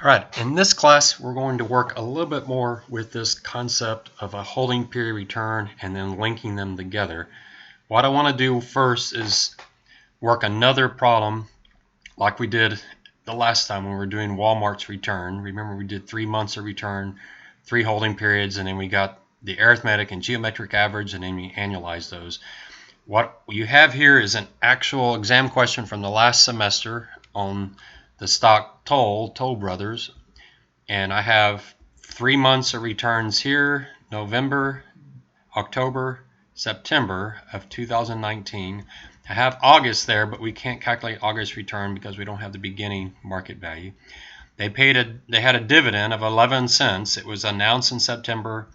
All right, in this class, we're going to work a little bit more with this concept of a holding period return and then linking them together. What I want to do first is work another problem like we did the last time when we were doing Walmart's return. Remember, we did 3 months of return, 3 holding periods, and then we got the arithmetic and geometric average, and then we annualized those. What you have here is an actual exam question from the last semester on the stock Toll Brothers, and I have 3 months of returns here: November, October, September of 2019. I have August there, but we can't calculate August return because we don't have the beginning market value. They had a dividend of 11 cents. It was announced in September.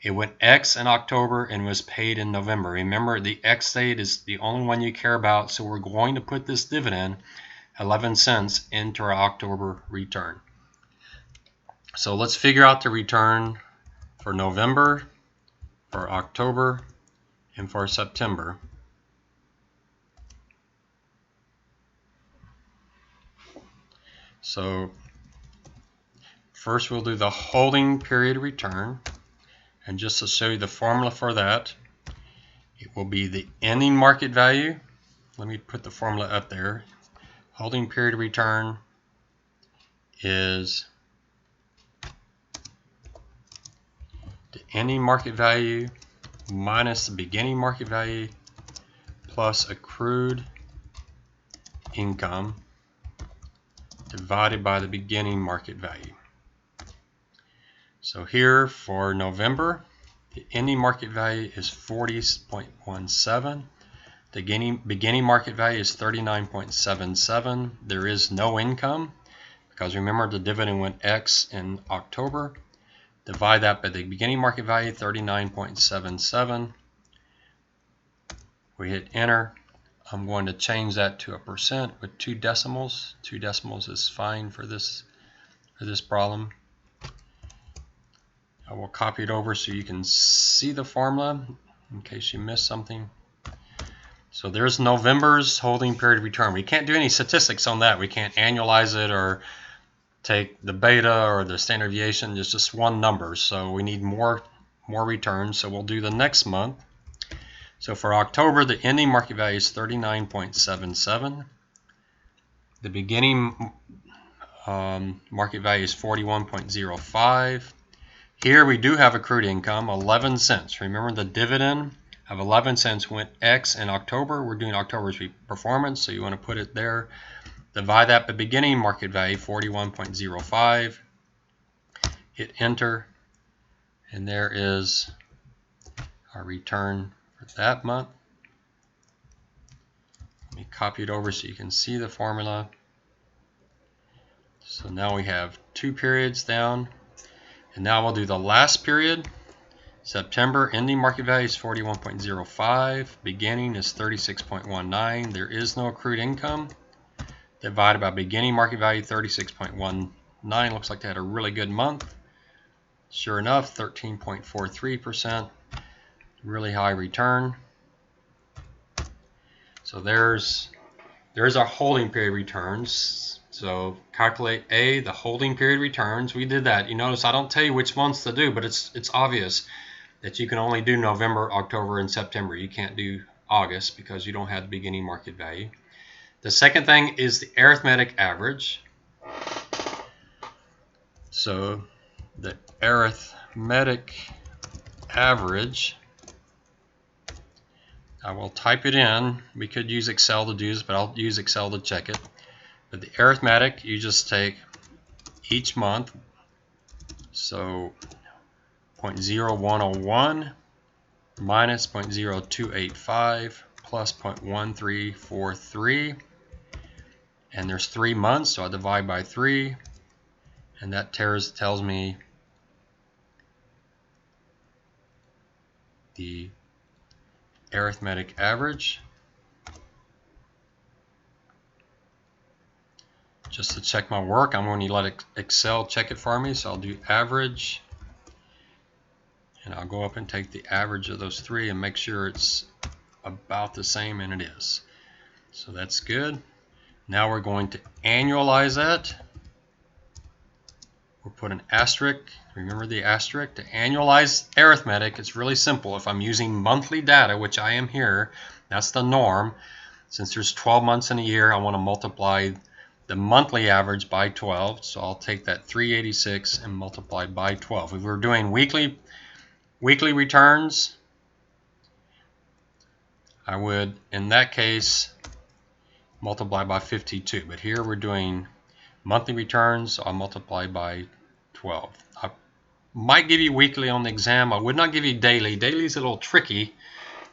It went X in October and was paid in November. Remember, the X date is the only one you care about, so we're going to put this dividend, 11 cents, into our October return. So let's figure out the return for November, for October, and for September. So first we'll do the holding period return, and just to show you the formula for that, it will be the ending market value. Let me put the formula up there. Holding period return is the ending market value minus the beginning market value plus accrued income divided by the beginning market value. So here for November, the ending market value is 40.17. The beginning market value is 39.77. There is no income because remember the dividend went X in October. Divide that by the beginning market value, 39.77. We hit enter. I'm going to change that to a percent with 2 decimals. 2 decimals is fine for this problem. I will copy it over so you can see the formula in case you missed something. So there's November's holding period return. We can't do any statistics on that. We can't annualize it or take the beta or the standard deviation. It's just one number. So we need more returns. So we'll do the next month. So for October, the ending market value is 39.77. The beginning market value is 41.05. Here we do have accrued income, 11 cents. Remember the dividend of 11 cents went X in October. We're doing October's performance, so you want to put it there. Divide that by beginning market value, 41.05. Hit enter, and there is our return for that month. Let me copy it over so you can see the formula. So now we have 2 periods down. And now we'll do the last period. September, ending market value is 41.05. Beginning is 36.19. There is no accrued income. Divided by beginning market value, 36.19. Looks like they had a really good month. Sure enough, 13.43%. Really high return. So there's our holding period returns. So calculate A, the holding period returns. We did that. You notice I don't tell you which months to do, but it's obvious that you can only do November, October, and September. You can't do August because you don't have the beginning market value. The second thing is the arithmetic average. So the arithmetic average, I will type it in. We could use Excel to do this, but I'll use Excel to check it. But the arithmetic, you just take each month, so 0.0101 minus 0.0285 plus 0.1343, and there's 3 months, so I divide by 3, and that tells me the arithmetic average. Just to check my work, I'm going to let Excel check it for me. So I'll do average, and I'll go up and take the average of those 3 and make sure it's about the same, and it is. So that's good. Now we're going to annualize that. we'll put an asterisk. Remember the asterisk to annualize arithmetic. It's really simple. If I'm using monthly data, which I am here, that's the norm. Since there's 12 months in a year, I want to multiply the monthly average by 12. So I'll take that 386 and multiply by 12. If we're doing weekly returns, I would, in that case, multiply by 52. But here we're doing monthly returns, so I'll multiply by 12. I might give you weekly on the exam. I would not give you daily. Daily is a little tricky.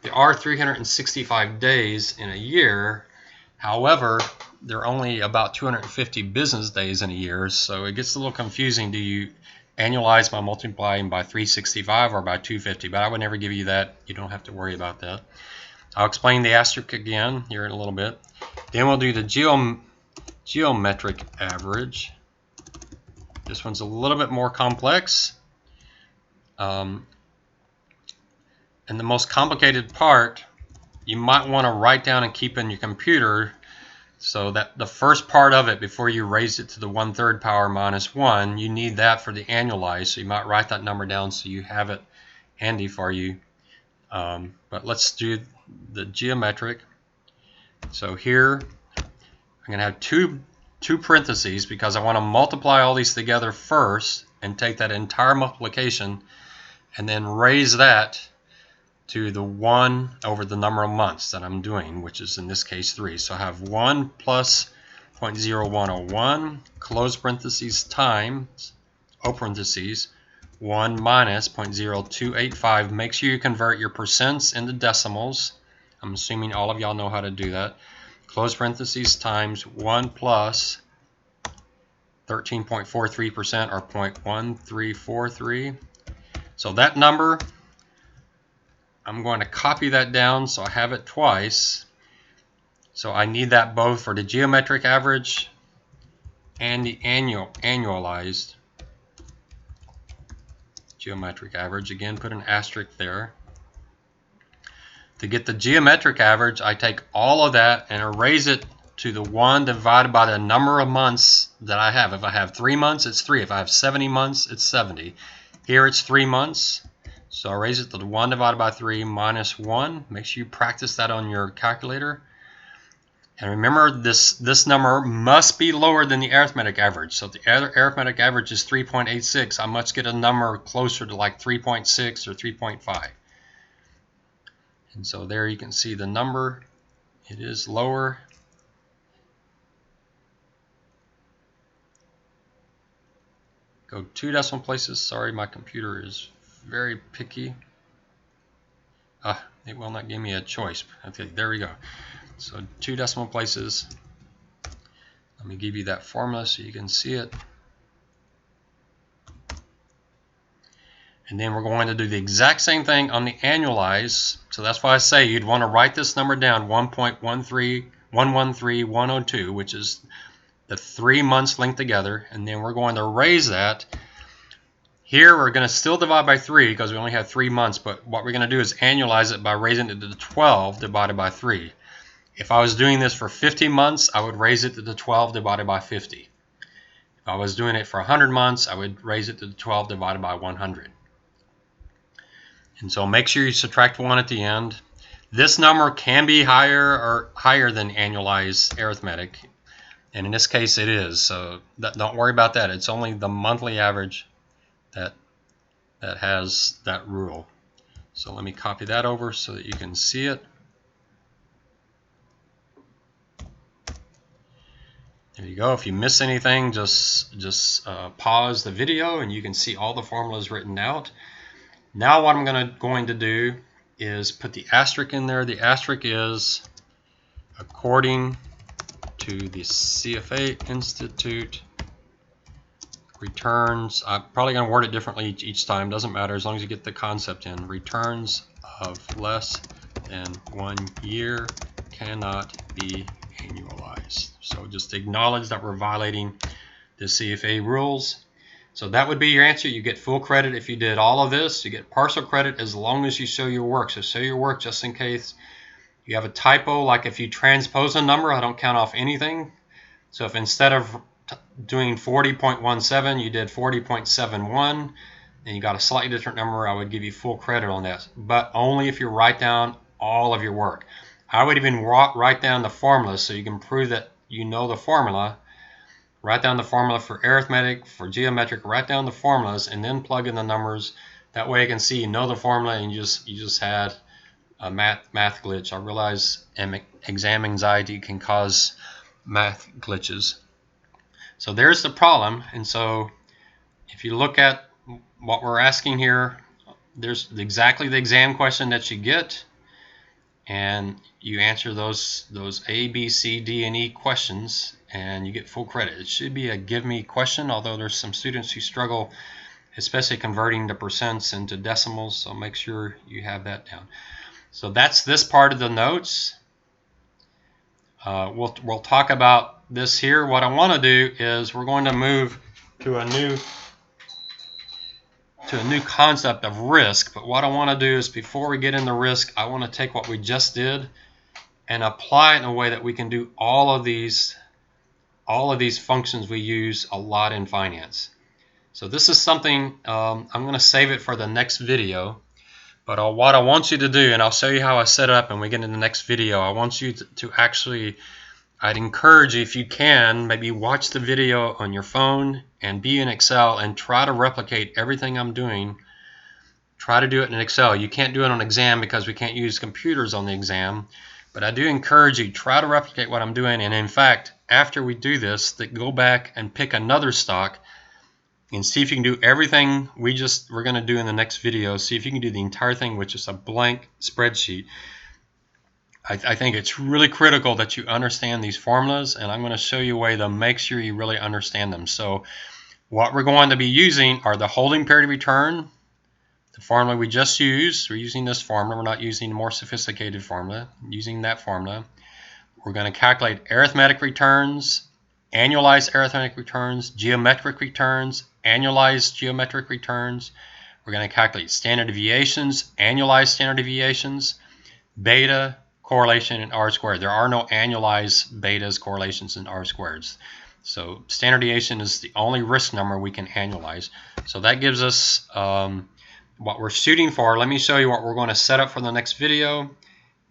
There are 365 days in a year. However, there are only about 250 business days in a year, so it gets a little confusing. Do you annualize by multiplying by 365 or by 250? But I would never give you that. You don't have to worry about that. I'll explain the asterisk again here in a little bit. Then we'll do the geometric average. This one's a little bit more complex. And the most complicated part, you might want to write down and keep in your computer, so that the first part of it, before you raise it to the 1/3 power minus 1, you need that for the annualized. So you might write that number down so you have it handy for you. But let's do the geometric. So here I'm going to have two parentheses because I want to multiply all these together first and take that entire multiplication and then raise that to the 1 over the number of months that I'm doing, which is in this case 3. So I have 1 plus 0.0101, close parentheses, times, open parentheses, 1 minus 0.0285. Make sure you convert your percents into decimals. I'm assuming all of y'all know how to do that. Close parentheses times 1 plus 13.43% or 0.1343. So that number, I'm going to copy that down so I have it twice. So I need that both for the geometric average and the annualized geometric average. Again, put an asterisk there. To get the geometric average, I take all of that and erase it to the 1 divided by the number of months that I have. If I have 3 months, it's 3. If I have 70 months, it's 70. Here it's 3 months. So I raise it to the 1 divided by 3 minus 1. Make sure you practice that on your calculator. And remember, this number must be lower than the arithmetic average. So if the arithmetic average is 3.86, I must get a number closer to like 3.6 or 3.5. And so there you can see the number. It is lower. Go 2 decimal places. Sorry, my computer is very picky. It will not give me a choice. Okay, there we go. So 2 decimal places. Let me give you that formula so you can see it. And then we're going to do the exact same thing on the annualized. So that's why I say you'd want to write this number down, 1.113102, which is the 3 months linked together. And then we're going to raise that. Here we're going to still divide by 3 because we only have 3 months, but what we're going to do is annualize it by raising it to the 12 divided by 3. If I was doing this for 50 months, I would raise it to the 12 divided by 50. If I was doing it for 100 months, I would raise it to the 12 divided by 100. And so make sure you subtract 1 at the end. This number can be higher than annualized arithmetic, and in this case it is. So don't worry about that. It's only the monthly average that has that rule. So let me copy that over so that you can see it. There you go. If you miss anything, just pause the video and you can see all the formulas written out. Now what I'm going to do is put the asterisk in there. The asterisk is according to the CFA Institute returns. I'm probably going to word it differently each time. Doesn't matter as long as you get the concept in. Returns of less than 1 year cannot be annualized. So just acknowledge that we're violating the CFA rules. So that would be your answer. You get full credit if you did all of this. You get partial credit as long as you show your work. So show your work just in case you have a typo. Like if you transpose a number, I don't count off anything. So if instead of doing 40.17, you did 40.71, and you got a slightly different number, I would give you full credit on that, but only if you write down all of your work. I would even write down the formulas so you can prove that you know the formula. Write down the formula for arithmetic, for geometric, write down the formulas, and then plug in the numbers. That way I can see you know the formula and you just had a math glitch. I realize exam anxiety can cause math glitches. So there's the problem. And so if you look at what we're asking here, there's exactly the exam question that you get, and you answer those A, B, C, D, and E questions, and you get full credit. It should be a give me question, although there's some students who struggle, especially converting the percents into decimals, so make sure you have that down. So that's this part of the notes. We'll talk about this here. What I want to do is we're going to move to a new concept of risk, but what I want to do is before we get into risk, I want to take what we just did and apply it in a way that we can do all of these functions we use a lot in finance. So this is something I'm going to save it for the next video, but what I want you to do, and I'll show you how I set it up and we get in the next video, I want you to actually, I'd encourage you, if you can, maybe watch the video on your phone and be in Excel and try to replicate everything I'm doing. Try to do it in Excel. You can't do it on exam because we can't use computers on the exam, but I do encourage you, try to replicate what I'm doing, and in fact, after we do this, go back and pick another stock and see if you can do everything we're going to do in the next video. See if you can do the entire thing with just a blank spreadsheet. I think it's really critical that you understand these formulas, and I'm going to show you a way to make sure you really understand them. So what we're going to be using are the holding period return, the formula we just used. We're using this formula. We're not using a more sophisticated formula. Using that formula. We're going to calculate arithmetic returns, annualized arithmetic returns, geometric returns, annualized geometric returns. We're going to calculate standard deviations, annualized standard deviations, beta, correlation, and R-squared. There are no annualized betas, correlations, and R-squareds. So standard deviation is the only risk number we can annualize. So that gives us what we're shooting for. Let me show you what we're going to set up for the next video.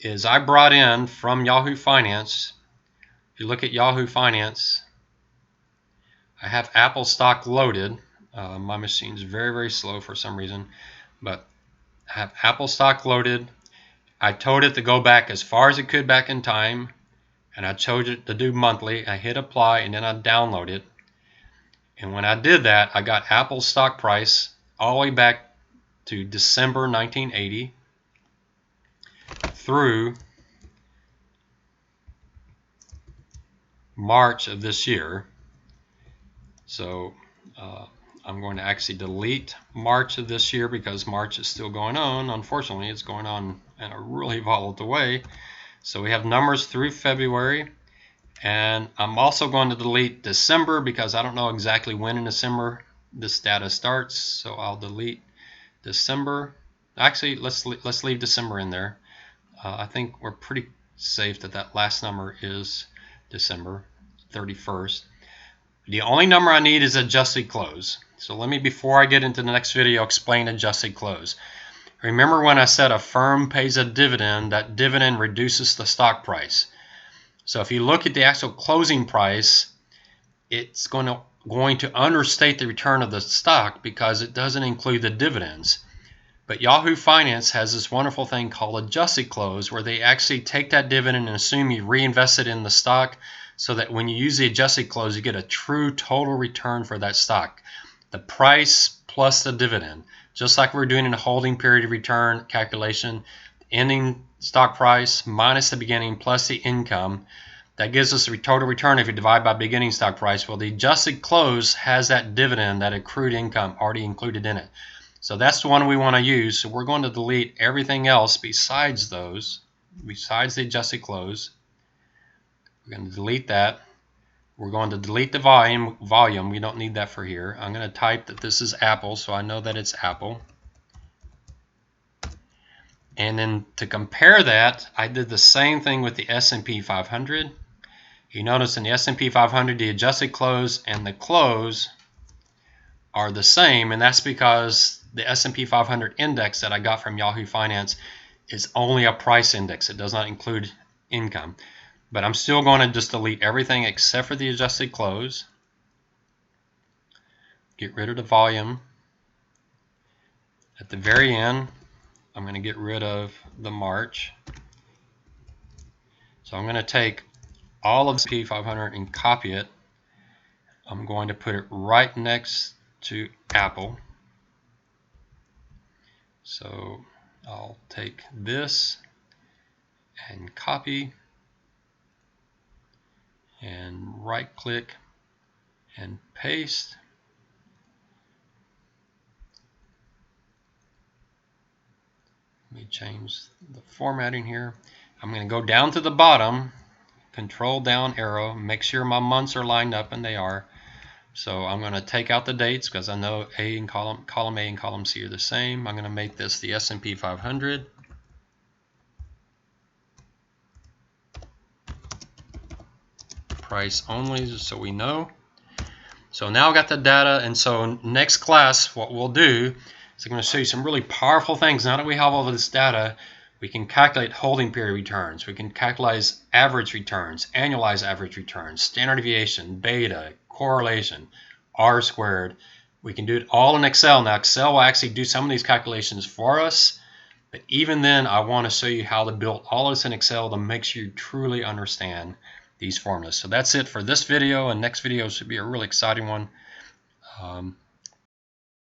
Is I brought in from Yahoo Finance. If you look at Yahoo Finance, I have Apple stock loaded. My machine's very, very slow for some reason, but I have Apple stock loaded. I told it to go back as far as it could back in time, and I chose it to do monthly. I hit apply, and then I download it. And when I did that, I got Apple's stock price all the way back to December 1980 through March of this year. So I'm going to actually delete March of this year because March is still going on. Unfortunately, it's going on in a really volatile way. So we have numbers through February, and I'm also going to delete December because I don't know exactly when in December this data starts. So I'll delete December. Actually, let's leave December in there. I think we're pretty safe that last number is December 31st. The only number I need is adjusted close. So let me, before I get into the next video, explain adjusted close. Remember when I said a firm pays a dividend, that dividend reduces the stock price. So if you look at the actual closing price, it's going to understate the return of the stock because it doesn't include the dividends. But Yahoo Finance has this wonderful thing called adjusted close, where they actually take that dividend and assume you reinvest it in the stock, so that when you use the adjusted close, you get a true total return for that stock. The price plus the dividend. Just like we're doing in a holding period return calculation, ending stock price minus the beginning plus the income. That gives us a total return if you divide by beginning stock price. Well, the adjusted close has that dividend, that accrued income already included in it. So that's the one we want to use. So we're going to delete everything else besides those, besides the adjusted close. We're going to delete that. We're going to delete the volume. We don't need that for here. I'm going to type that this is Apple, so I know that it's Apple. And then to compare that, I did the same thing with the S&P 500. You notice in the S&P 500 the adjusted close and the close are the same, and that's because the S&P 500 index that I got from Yahoo Finance is only a price index. It does not include income. But I'm still going to just delete everything except for the adjusted close. Get rid of the volume. At the very end, I'm going to get rid of the March. So I'm going to take all of the S&P 500 and copy it. I'm going to put it right next to Apple. So I'll take this and copy and right click and paste. Let me change the formatting here. I'm going to go down to the bottom, control down arrow, make sure my months are lined up, and they are. So I'm going to take out the dates because I know A and column A and column C are the same. I'm going to make this the S&P 500. Price only, just so we know. So now I've got the data, and so next class what we'll do is I'm going to show you some really powerful things. Now that we have all of this data, we can calculate holding period returns. We can calculate average returns, annualized average returns, standard deviation, beta, correlation, R squared. We can do it all in Excel. Now Excel will actually do some of these calculations for us, but even then I want to show you how to build all this in Excel to make sure you truly understand these formulas. So that's it for this video, and next video should be a really exciting one.